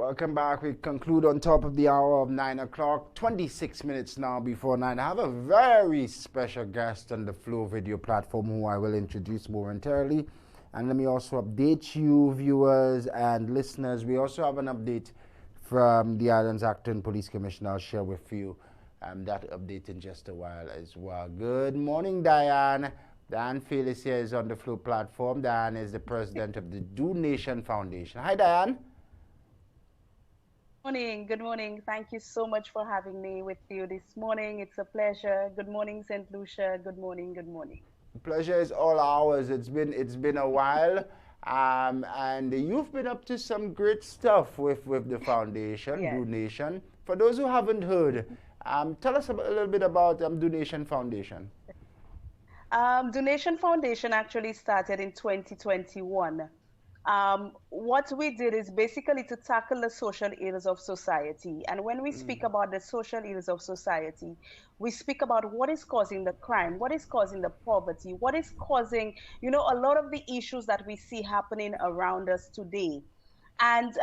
Welcome back. We conclude on top of the hour of 9 o'clock, 26 minutes now before 9. I have a very special guest on the Flow video platform who I will introduce momentarily. And let me also update you, viewers and listeners. We also have an update from the Islands Acting Police Commissioner. I'll share with you that update in just a while as well. Good morning, Diane. Diane Felicien is on the Flow platform. Diane is the president of the Do Nation Foundation. Hi, Diane. Morning, good morning. Thank you so much for having me with you this morning. It's a pleasure. Good morning, St. Lucia. Good morning, good morning. Pleasure is all ours. It's been a while, and you've been up to some great stuff with the foundation, Yes. Do Nation. For those who haven't heard, tell us a little bit about Do Nation Foundation. Donation Foundation actually started in 2021. What we did is basically to tackle the social ills of society. And when we speak about the social ills of society, we speak about what is causing the crime, what is causing the poverty, what is causing, a lot of the issues that we see happening around us today. And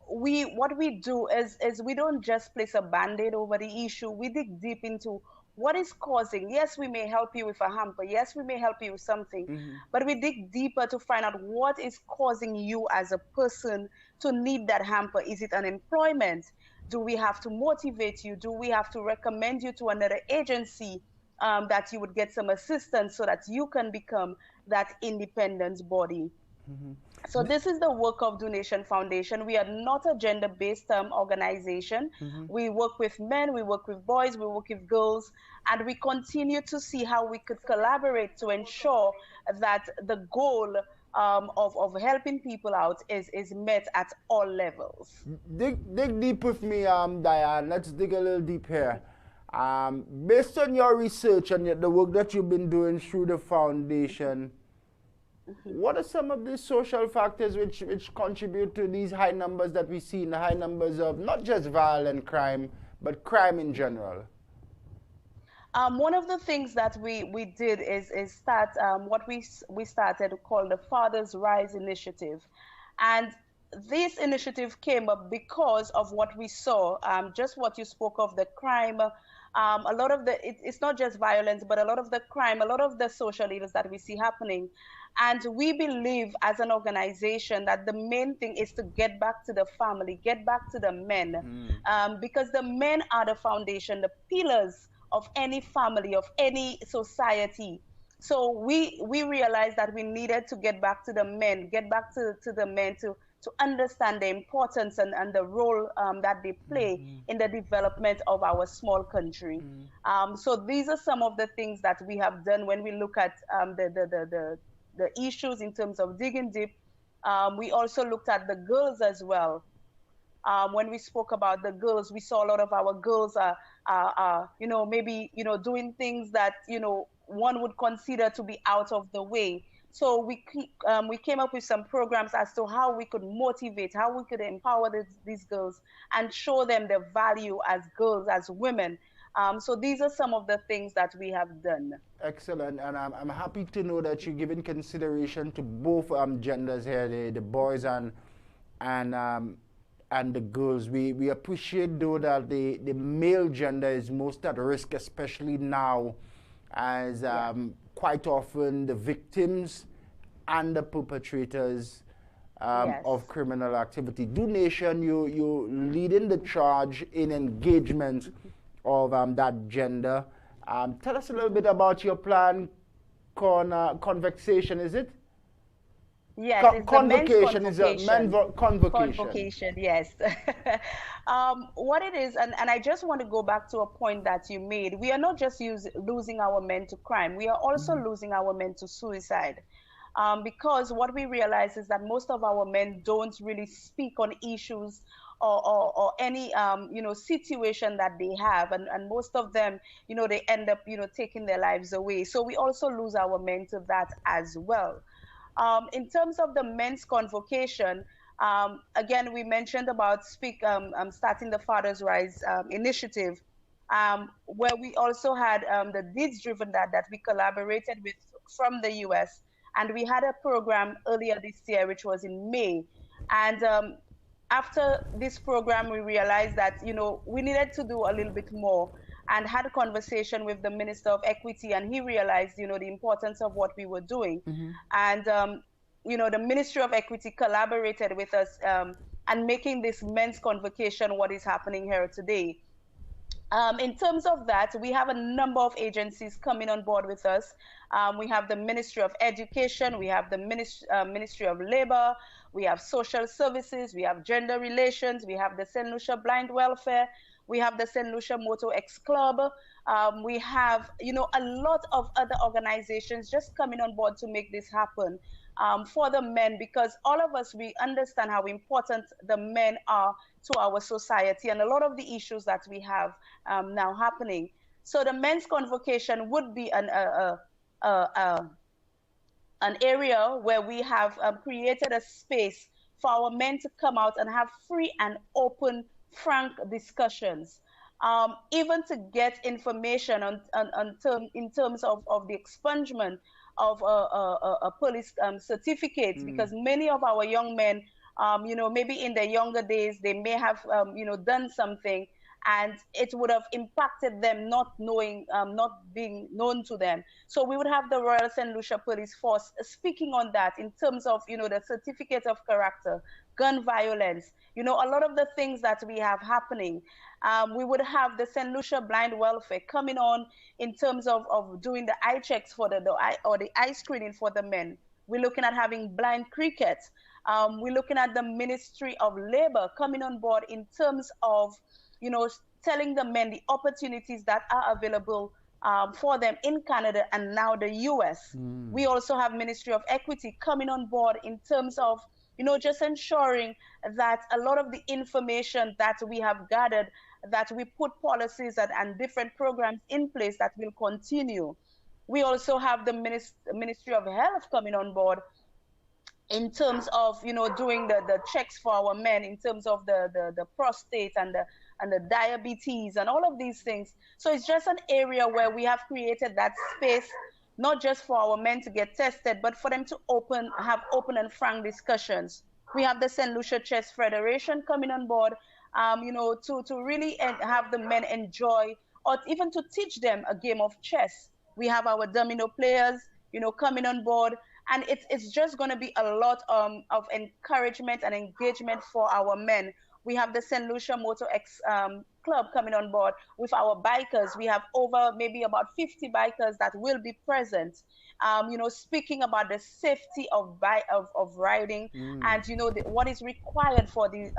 what we do is we don't just place a band-aid over the issue. We dig deep into what is causing. Yes, we may help you with a hamper. Yes, we may help you with something, but we dig deeper to find out what is causing you as a person to need that hamper. Is it unemployment? Do we have to motivate you? Do we have to recommend you to another agency that you would get some assistance so that you can become that independent body? So this is the work of Donation Foundation. We are not a gender-based organization. We work with men, we work with boys, we work with girls, and we continue to see how we could collaborate to ensure that the goal of helping people out is met at all levels. Dig deep with me, Diane. Let's dig a little deep here. Based on your research and the work that you've been doing through the foundation, what are some of the social factors which contribute to these high numbers that we see in the high numbers of not just violent crime, but crime in general? One of the things that we did is start what we started called the Fathers Rise Initiative. And this initiative came up because of what we saw, just what you spoke of, the crime. A lot of it's not just violence, but a lot of the crime, a lot of the social ills that we see happening. And we believe as an organization that the main thing is to get back to the family, get back to the men, because the men are the foundation, the pillars of any family, of any society. So we realized that we needed to get back to the men, get back to the men to understand the importance and the role that they play in the development of our small country. So these are some of the things that we have done when we look at the issues in terms of digging deep. We also looked at the girls as well. When we spoke about the girls, we saw a lot of our girls maybe, doing things that, one would consider to be out of the way. So we came up with some programs as to how we could motivate, how we could empower these girls and show them the value as girls, as women. So these are some of the things that we have done. Excellent, and I'm happy to know that you're giving consideration to both genders here, the boys and the girls. We appreciate though that the male gender is most at risk, especially now, as quite often the victims and the perpetrators of criminal activity. Do Nation, you leading the charge in engagement of that gender. Tell us a little bit about your plan, convocation, is it? Yes, it's the men's convocation is a convocation. Convocation, yes. What it is, and I just want to go back to a point that you made. We are not just losing our men to crime. We are also losing our men to suicide. Because what we realize is that most of our men don't really speak on issues or any situation that they have, and most of them, they end up taking their lives away. So we also lose our men to that as well. In terms of the men's convocation, again, we mentioned about starting the Fathers Rise initiative, where we also had the Deeds Driven that we collaborated with from the US. And we had a program earlier this year, which was in May. And after this program, we realized that, we needed to do a little bit more, and had a conversation with the Minister of Equity, and he realized, the importance of what we were doing. Mm-hmm. And, the Ministry of Equity collaborated with us, and making this men's convocation what is happening here today. In terms of that, we have a number of agencies coming on board with us. We have the Ministry of Education, we have the Ministry of Labor, we have Social Services, we have Gender Relations, we have the St. Lucia Blind Welfare, we have the St. Lucia Moto X Club. We have, a lot of other organizations just coming on board to make this happen, for the men, because all of us, we understand how important the men are to our society and a lot of the issues that we have, now happening. So the men's convocation would be an area where we have, created a space for our men to come out and have free and open, frank discussions. Even to get information in terms of the expungement of a police, certificate, Mm. because many of our young men, maybe in their younger days, they may have, done something, and it would have impacted them not knowing, not being known to them. So we would have the Royal St. Lucia Police Force speaking on that in terms of, the certificate of character, gun violence, a lot of the things that we have happening. We would have the St. Lucia Blind Welfare coming on in terms of doing the eye checks for the eye, or the eye screening for the men. We're looking at having blind cricket. We're looking at the Ministry of Labor coming on board in terms of, you know, telling the men the opportunities that are available, for them in Canada and now the US. Mm. We also have Ministry of Equity coming on board in terms of, just ensuring that a lot of the information that we have gathered, that we put policies and different programs in place that will continue. We also have the Ministry of Health coming on board in terms of, doing the checks for our men in terms of the prostate and the diabetes and all of these things. So it's just an area where we have created that space, not just for our men to get tested, but for them to have open and frank discussions. We have the St. Lucia Chess Federation coming on board, to really have the men enjoy, or even to teach them a game of chess. We have our domino players, coming on board, and it's just going to be a lot, of encouragement and engagement for our men. We have the St. Lucia Moto X, Club coming on board with our bikers. We have over maybe about 50 bikers that will be present, speaking about the safety of riding, Mm. and what is required for the,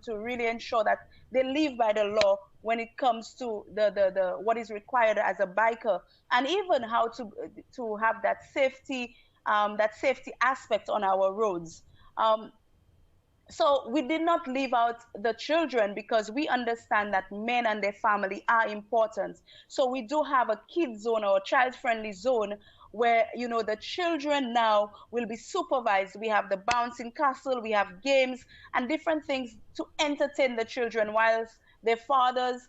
to really ensure that they live by the law when it comes to the what is required as a biker, and even how to have that safety aspect on our roads. So we did not leave out the children, because we understand that men and their family are important. So we do have a kid zone, or a child-friendly zone, where the children now will be supervised. We have the bouncing castle, we have games and different things to entertain the children, whilst their fathers,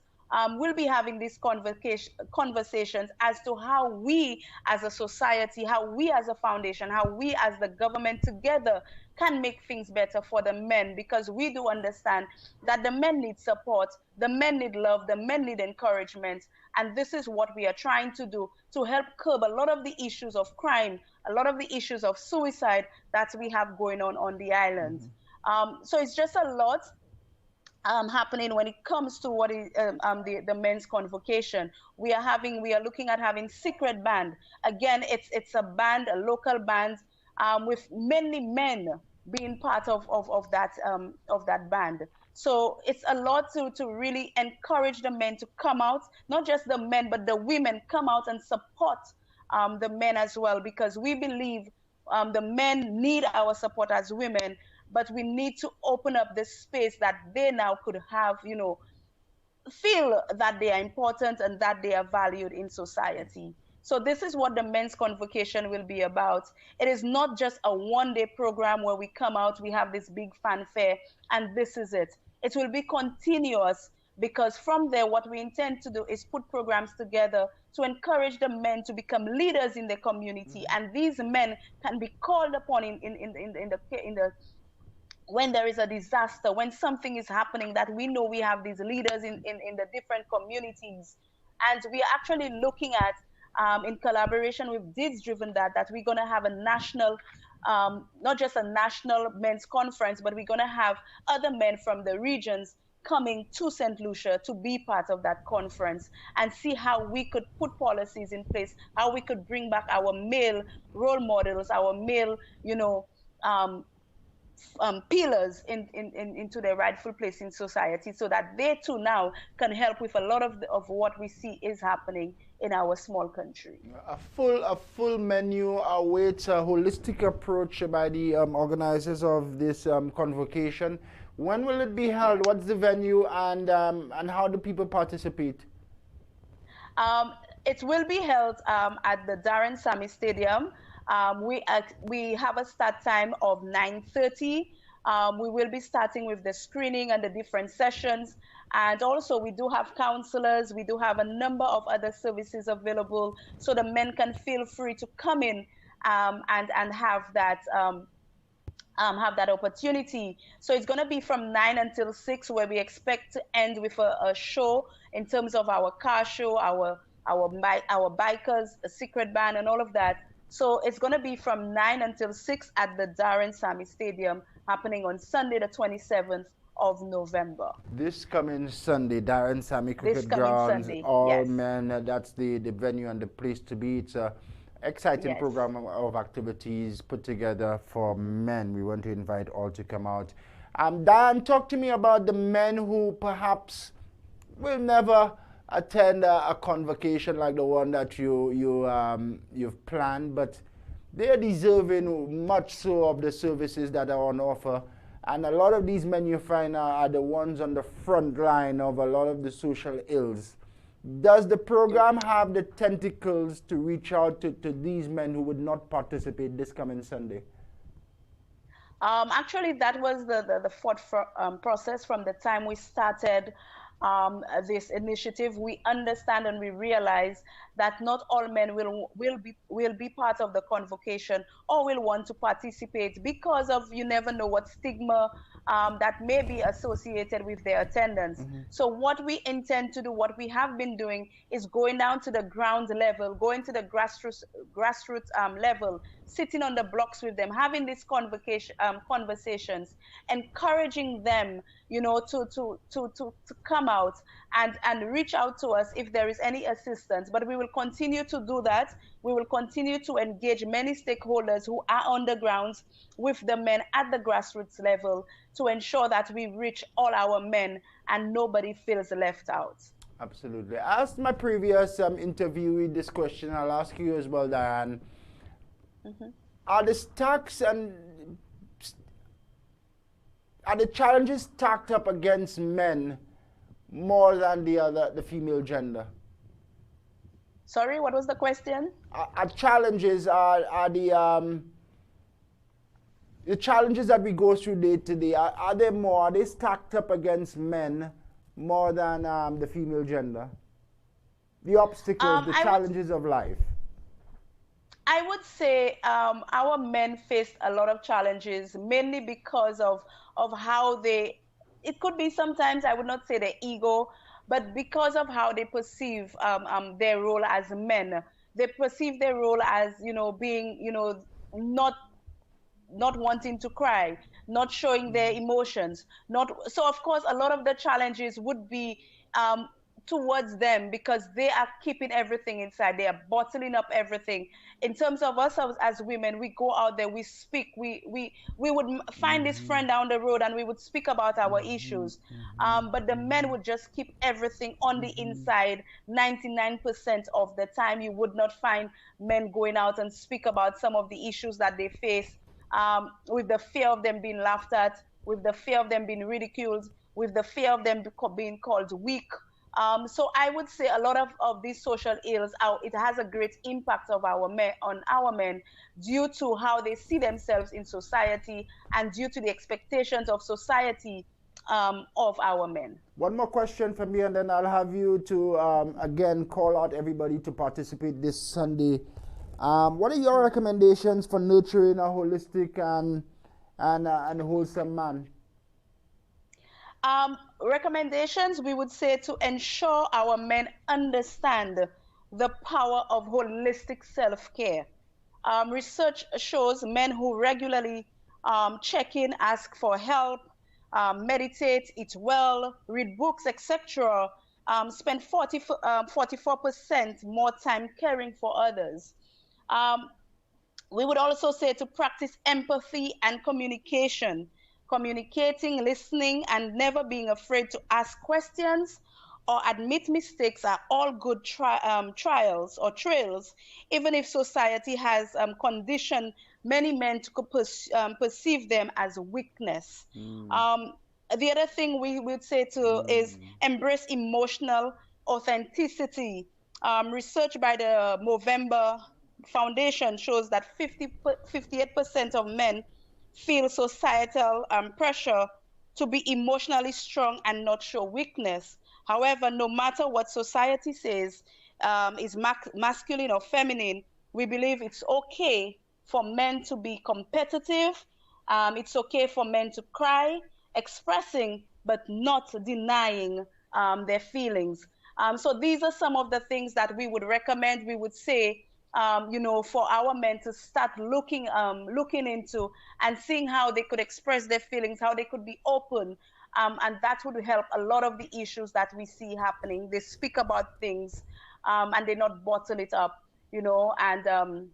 will be having these conversations as to how we as a society, how we as a foundation, how we as the government together can make things better for the men, because we do understand that the men need support, the men need love, the men need encouragement. And this is what we are trying to do to help curb a lot of the issues of crime, a lot of the issues of suicide that we have going on the island. Mhm. So it's just a lot, happening when it comes to what is, the men's convocation. We are looking at having secret band. Again, it's a band, a local band, with many men being part of that band. So it's a lot to really encourage the men to come out, not just the men, but the women come out and support, the men as well, because we believe, the men need our support as women, but we need to open up this space that they now could have, feel that they are important and that they are valued in society. So this is what the men's convocation will be about. It is not just a one-day program where we come out, we have this big fanfare, and this is it. It will be continuous, because from there, what we intend to do is put programs together to encourage the men to become leaders in the community, Mhm. and these men can be called upon in the when there is a disaster, when something is happening, that we know we have these leaders in the different communities. And we are actually looking at, in collaboration with Deeds Driven, that we're going to have a national, not just a national men's conference, but we're going to have other men from the regions coming to St. Lucia to be part of that conference, and see how we could put policies in place, how we could bring back our male role models, our male, um, pillars into their rightful place in society, so that they too now can help with a lot of what we see is happening in our small country. A full menu awaits a holistic approach by the organizers of this convocation. When will it be held? What's the venue, and how do people participate? It will be held at the Darren Sammy Stadium. We have a start time of 9:30. We will be starting with the screening and the different sessions. And also we do have counselors. We do have a number of other services available, so the men can feel free to come in and have that opportunity. So it's going to be from 9 until 6, where we expect to end with a show in terms of our car show, our bikers, a secret band, and all of that. So it's going to be from 9 until 6 at the Darren Sammy Stadium, happening on Sunday, the 27th of November. This coming Sunday, Darren Sammy Cricket This coming Grounds, Sunday, all yes. men, that's the venue and the place to be. It's a exciting Yes. program of activities put together for men. We want to invite all to come out. Diane, talk to me about the men who perhaps will never attend a convocation like the one that you've planned, but they are deserving much so of the services that are on offer. And a lot of these men you find are the ones on the front line of a lot of the social ills. Does the program have the tentacles to reach out to these men who would not participate this coming Sunday? Actually, that was the thought process from the time we started this initiative. We understand and we realize that not all men will be part of the convocation or will want to participate, because of, you never know what stigma that may be associated with their attendance. Mm-hmm. So what we intend to do, what we have been doing, is going down to the ground level, going to the grassroots level, sitting on the blocks with them, having these conversations, encouraging them, to come out and reach out to us if there is any assistance. But we will continue to do that. We will continue to engage many stakeholders who are on the ground with the men at the grassroots level, to ensure that we reach all our men and nobody feels left out. Absolutely. I asked my previous interviewee this question. I'll ask you as well, Diane. Mm-hmm. Are the stacks and are the challenges stacked up against men more than the female gender? Sorry, what was the question? Are challenges are the challenges that we go through day to day, are they stacked up against men more than the female gender? The obstacles, the challenges of life. I would say our men faced a lot of challenges, mainly because of how it could be sometimes, I would not say their ego, but because of how they perceive their role as men. They perceive their role as, being, not wanting to cry, not showing their emotions. So of course, a lot of the challenges would be towards them, because they are keeping everything inside. They are bottling up everything. In terms of ourselves as women, we go out there, we speak, we would find this friend down the road and we would speak about our issues. But the men would just keep everything on the inside. 99% of the time, you would not find men going out and speak about some of the issues that they face, with the fear of them being laughed at, with the fear of them being ridiculed, with the fear of them being called weak. So I would say a lot of these social ills, it has a great impact on our men, due to how they see themselves in society and due to the expectations of society of our men. One more question from me, and then I'll have you to again call out everybody to participate this Sunday. What are your recommendations for nurturing a holistic and and wholesome man? Recommendations, we would say to ensure our men understand the power of holistic self-care. Research shows men who regularly check in, ask for help, meditate, eat well, read books, etc., spend 44% more time caring for others. Um, we would also say to practice empathy and communication, communicating, listening, and never being afraid to ask questions or admit mistakes are all good trials or trails, even if society has conditioned many men to perceive them as weakness. Mm. Um, the other thing we would say to is Mm. embrace emotional authenticity. Research by the Movember Foundation shows that 58% of men feel societal pressure to be emotionally strong and not show weakness. However, no matter what society says is masculine or feminine, we believe it's okay for men to be competitive. It's okay for men to cry, expressing but not denying their feelings. So these are some of the things that we would recommend. We would say, for our men to start looking into and seeing how they could express their feelings, how they could be open, and that would help a lot of the issues that we see happening. They speak about things, and they not bottle it up, and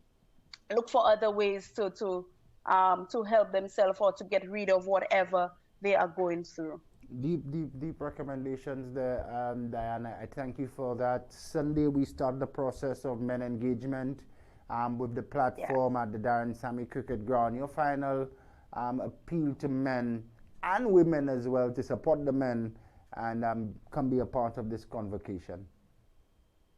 look for other ways to help themselves or to get rid of whatever they are going through. Deep recommendations there, Diana. I thank you for that. Sunday, we start the process of men engagement with the Yeah. platform at the Darren Sammy Cricket Ground. Your final appeal to men and women as well to support the men and come be a part of this convocation.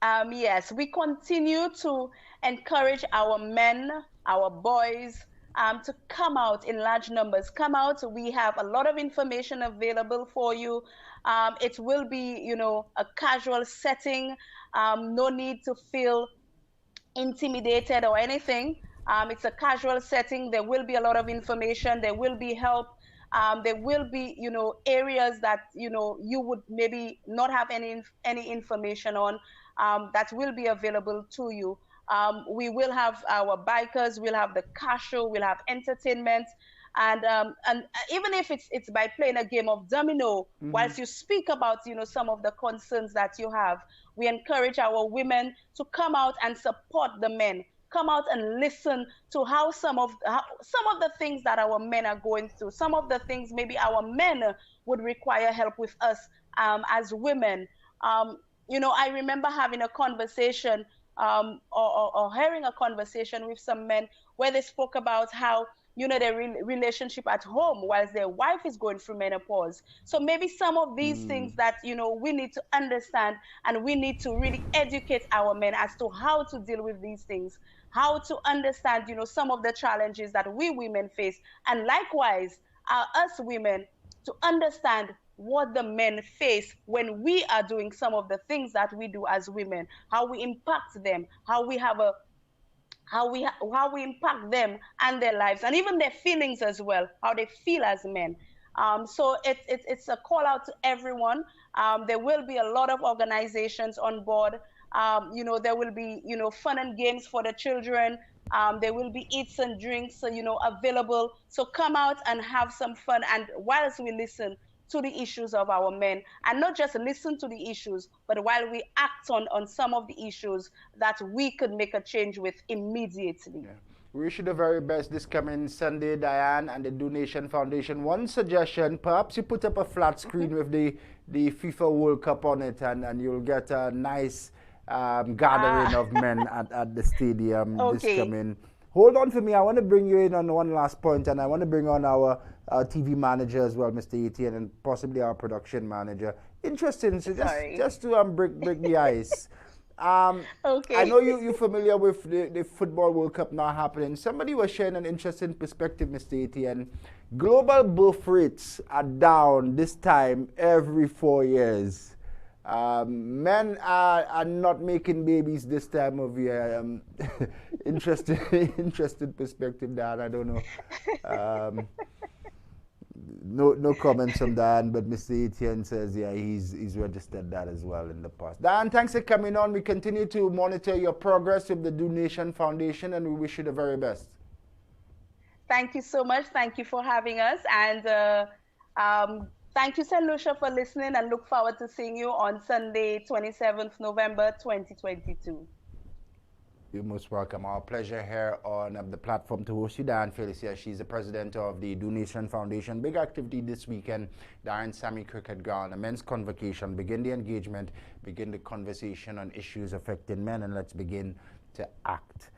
Yes, we continue to encourage our men, our boys, to come out in large numbers. Come out. We have a lot of information available for you. It will be, a casual setting. No need to feel intimidated or anything. It's a casual setting. There will be a lot of information. There will be help. There will be, areas that you would maybe not have any information on, that will be available to you. We will have our bikers. We'll have the car show. We'll have entertainment. And even if it's by playing a game of domino, Mm-hmm. whilst you speak about some of the concerns that you have, we encourage our women to come out and support the men. Come out and listen to how some of the things that our men are going through. Some of the things maybe our men would require help with us as women. I remember having a conversation, or hearing a conversation with some men where they spoke about how their relationship at home whilst their wife is going through menopause. So maybe some of these Mm. things that we need to understand, and we need to really educate our men as to how to deal with these things, how to understand some of the challenges that we women face, and likewise us women to understand what the men face when we are doing some of the things that we do as women, how we impact them, how we impact them and their lives, and even their feelings as well, how they feel as men. So it's a call out to everyone. There will be a lot of organizations on board. There will be fun and games for the children. There will be eats and drinks, available. So come out and have some fun. And whilst we listen to the issues of our men, and not just listen to the issues, but while we act on some of the issues that we could make a change with immediately. Yeah. We wish you the very best this coming Sunday, Diane, and the Donation Foundation. One suggestion, perhaps you put up a flat screen with the FIFA World Cup on it, and you'll get a nice gathering Ah, of men at the stadium this okay. coming. Hold on for me. I want to bring you in on one last point, and I want to bring on our TV manager as well, Mr. Etienne, and possibly our production manager. Interesting. So Sorry. just to break the ice. I Okay. know you're familiar with the Football World Cup now happening. Somebody was sharing an interesting perspective, Mr. Etienne. Global birth rates are down this time every 4 years. Men are not making babies this time of year. Interesting, interesting perspective, Dan. I don't know. Um, no comments from Dan, but Mr. Etienne says, yeah, he's registered that as well in the past. Dan, thanks for coming on. We continue to monitor your progress with the Do Nation Foundation, and we wish you the very best. Thank you so much. Thank you for having us. And thank you, St. Lucia, for listening, and look forward to seeing you on Sunday, 27th November 2022. You're most welcome. Our pleasure here on the platform to host you, Diane Felicien. She's the president of the Do Nation Foundation. Big activity this weekend, Diane Sammy Cricket Ground, a men's convocation. Begin the engagement, begin the conversation on issues affecting men, and let's begin to act.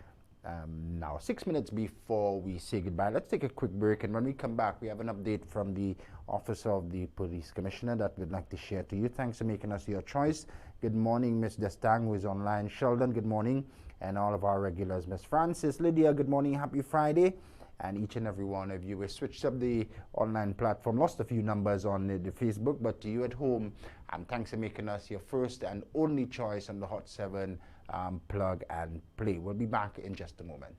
Now, 6 minutes before we say goodbye, let's take a quick break, and when we come back, we have an update from the Office of the Police Commissioner that we'd like to share to you. Thanks for making us your choice. Good morning, Ms. Destang, who is online. Sheldon, good morning. And all of our regulars, Ms. Francis, Lydia, good morning, happy Friday. And each and every one of you, we switched up the online platform, lost a few numbers on the Facebook, but to you at home, thanks for making us your first and only choice on the Hot 7 Plug and Play. We'll be back in just a moment.